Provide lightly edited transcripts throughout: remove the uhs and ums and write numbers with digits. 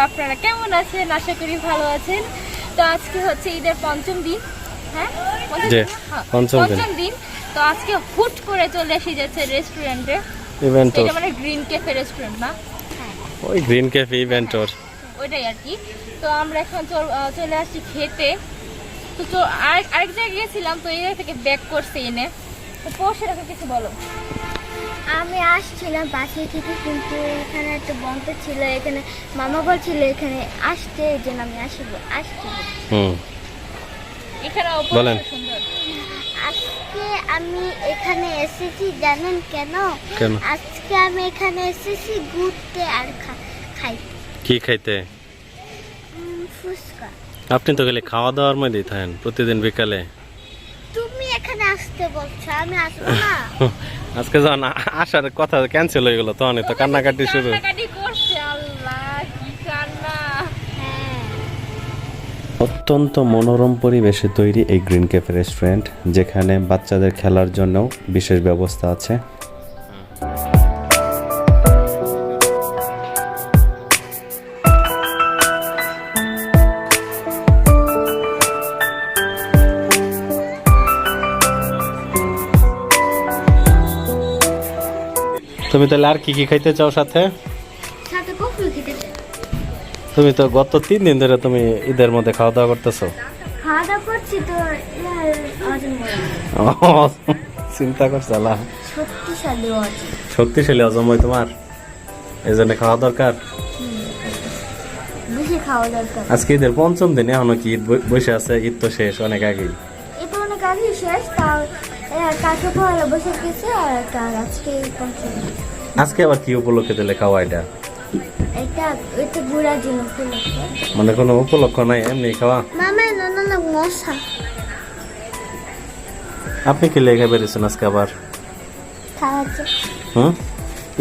আপনারা কেমন আছেন? আশা করি ভালো আছেন। তো আজকে হচ্ছে ঈদের পঞ্চম দিন। হ্যাঁ, পঞ্চম দিন। তো আজকে হুট করে চলে এসে যাচ্ছে রেস্টুরেন্টে। এটা মানে গ্রিন ক্যাফে রেস্টুরেন্ট না? ওই গ্রিন ক্যাফে ইভেন্টর ওইটাই আর কি। তো আমরা এখন চলে আসছি খেতে। তো আরেক জায়গায় গেছিলাম, তো এই থেকে ব্যাক করছে এনে। তো পৌঁছে রাখো, কিছু বলো। আমি আসছিলাম পাশে থেকে, কিন্তু এখানে একটা বন্ধ ছিল, এখানে মামা বলছিল এখানে আসতে, এই জন্য আমি আসছি। এখানে বলেন। সুন্দর। আজকে আমি এখানে এসেছি জানেন কেন? আজকে আমি এখানে এসেছি ঘুরতে আর খাই। কি খাইতে? ফুচকা। আপনি তো খালি খাওয়া দাওয়ার মধ্যেই থাকেন প্রতিদিন বিকালে। তুমি এখানে আসতে বলছো, আমি আসবো না। আজকে যখন আসার কথা ক্যান্সেল হয়ে গেল, তখন তো কান্নাকাটি শুরু। কান্নাকাটি করছে, আল্লাহ কি কান্না। অত্যন্ত মনোরম পরিবেশে তৈরি এই গ্রিন ক্যাফে রেস্টুরেন্ট, যেখানে বাচ্চাদের খেলার জন্যও বিশেষ ব্যবস্থা আছে। তুমি তাহলে আর কি কি খাইতে চাও সাথে? সাথে কফি খেতে চাই। তুমি তো গত 3 দিন ধরে তুমি ঈদের মধ্যে খাওয়া দাওয়া করতেছো। খাওয়া দাওয়া করছি তো চিন্তা করছো আল্লাহ, শক্তিশালী শক্তিশালী হজম হয় তোমার, এই জন্য খাওয়া দরকার। বেশি খাওয়া দরকার। আজকে ঈদের পঞ্চম দিন, এখনো কি ঈদ বসে আছে? ঈদ তো শেষ অনেক আগেই। এটা অনেক আগে শেষ, তাও কাছে পরে বসে গেছে। আর তার আজকে পঞ্চম। আজকে আবার কি উপলক্ষে দিলে খাওয়া? এটা এটা ঘোরার জন্য উপলক্ষ, মানে কোনো উপলক্ষ নাই, এমনি খাওয়া। মামা না মশা। আপনি কি লেখা বেরিয়েছেন আজকে আবার? খাওয়াচ্ছে।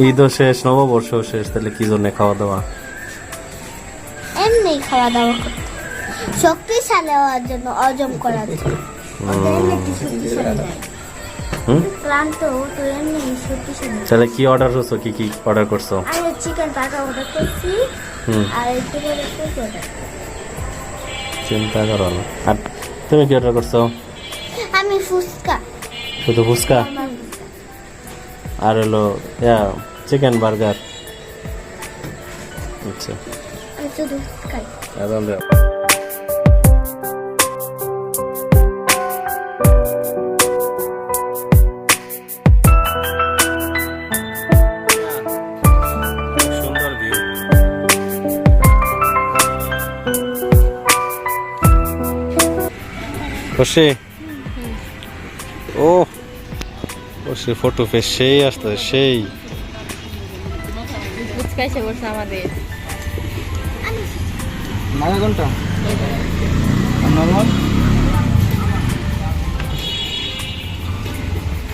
ঈদও শেষ, নববর্ষও শেষ, তাহলে কি জন্য খাওয়া দাওয়া? এমনি খাওয়া দাওয়া করতে, শক্তিশালী হওয়ার জন্য, হজম করার জন্য। ক্লান্ত তো এমনি শক্তিশালী। তাহলে কি অর্ডার করছো? কি কি অর্ডার করছো? আমি চিকেন টাকা অর্ডার করছি, আর একটু করে অর্ডার। চিন্তা করো না। আর তুমি কি অর্ডার করছো? আমি ফুচকা। শুধু ফুচকা? আর হলো চিকেন বার্গার। আচ্ছা, আমি শুধু ফুচকাই। সুন্দর ভিউ। খুশি? ও খুশি, ফটো ফেস সেই আসতে সেই। ফুচকা এসে বসে আমাদের। নাগা কোনটা? নরমাল?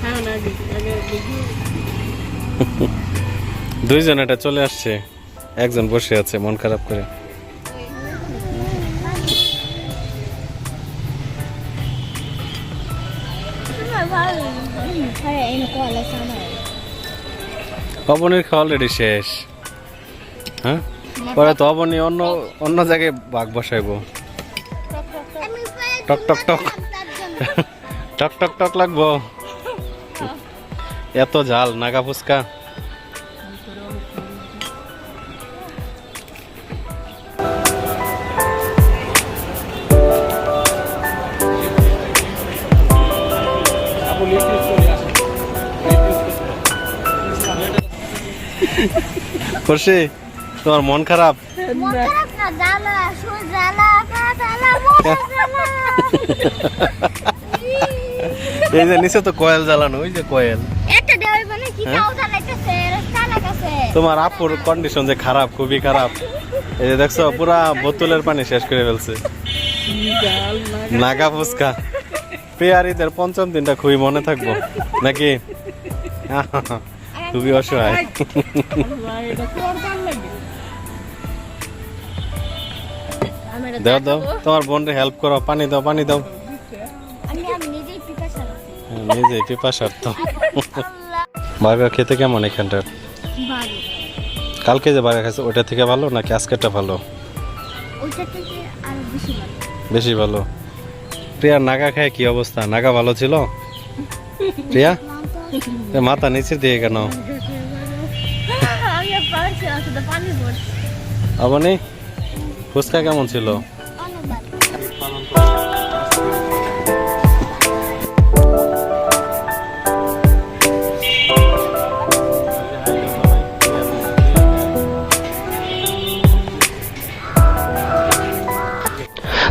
হ্যাঁ না, দুইজন এটা চলে আসছে, একজন বসে আছে মন খারাপ করে। অবনীর খাওয়া অলরেডি শেষ। হ্যাঁ, পরে তো অবনী অন্য জায়গায় বাঘ বসাইবো। টক টক টক টক টক টক লাগবো। এত ঝাল নাগা ফুচকা। খুশি, তোমার মন খারাপ? মন খারাপ না, জ্বালা, জ্বালা, জ্বালা, জ্বালা। এই যে নিচে তো কয়েল জ্বালানো, ওই যে কয়েল। একটা দেওয়াই মানে কি তাও জ্বালাইতেছে, রাস্তা কাছে। তোমার আপুর কন্ডিশন যে খারাপ, খুবই খারাপ। এই যে দেখছো, পুরা বোতলের পানি শেষ করে ফেলছে। নাগা ফুচকা। পেয়ারিদের পঞ্চম দিনটা খুবই মনে থাকবো নাকি? খুবই অসহায়। দাও দাও, তোমার বোনরে হেল্প করো, পানি দাও, পানি দাও। নিজেই পিপাসার্থ। বার্গার খেতে কেমন এখানটার? কালকে যে বার্গার খাইছো ওটা থেকে ভালো নাকি আজকেরটা ভালো? ওইটা থেকে আরো বেশি ভালো। বেশি ভালো। প্রিয়া নাগা খায় কি অবস্থা? নাগা ভালো ছিল প্রিয়া? মাথা নিচে দিয়ে কেন? আমি আর পারছি না, শুধু পানি পড়ছে। আপনি ফুচকা কেমন ছিল? অনেক ভালো।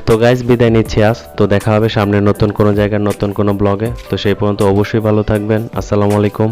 তো গাইজ বিদায় নিচ্ছি আজ। তো দেখা হবে সামনে নতুন কোনো জায়গার নতুন কোনো ব্লগে। তো সেই পর্যন্ত অবশ্যই ভালো থাকবেন। আসসালামু আলাইকুম।